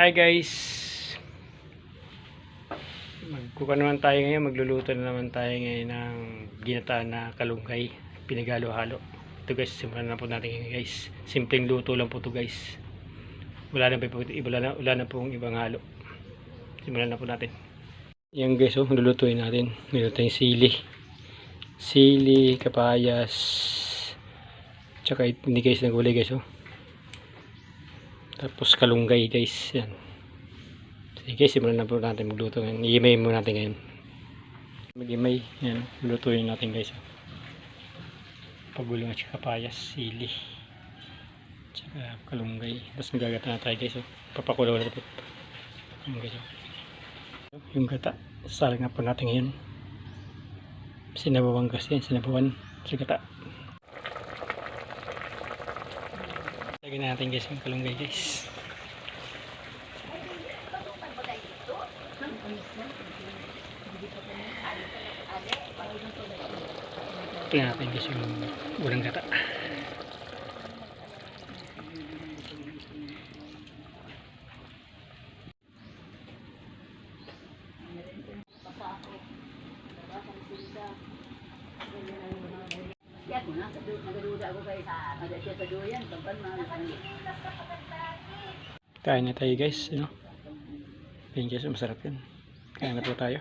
Hi guys, magkuka naman tayo ngayon, magluluto na naman tayo ngayon ng ginataan na kalunggay, pinagalo-halo. Ito guys, simulan na po natin ngayon guys. Simpleng luto lang po ito guys. Wala na pong ibang halo. Simulan na po natin. Yan guys, lulutuin natin. Meron tayong sili, kapayas, tsaka hindi guys na gulay guys. Tapos kalunggay guys, yan. Sige, simulan na po natin magluto ngayon. I-imay muna natin ngayon. Mag-imay, yan. Lutuin natin guys. Paguling at kapayas, sili, tsaka kalunggay. Tapos magagata na tayo guys. Papakulaw na po. Yung gata, sasalang na po natin ngayon. Sinabawang gas yan, sinabawan sa gata. Lagyan na natin guys yung kalunggay guys. Tingnan natin guys yung unang gata. Kain na tayo guys, Kain guys, masarap yan. Kain na po tayo.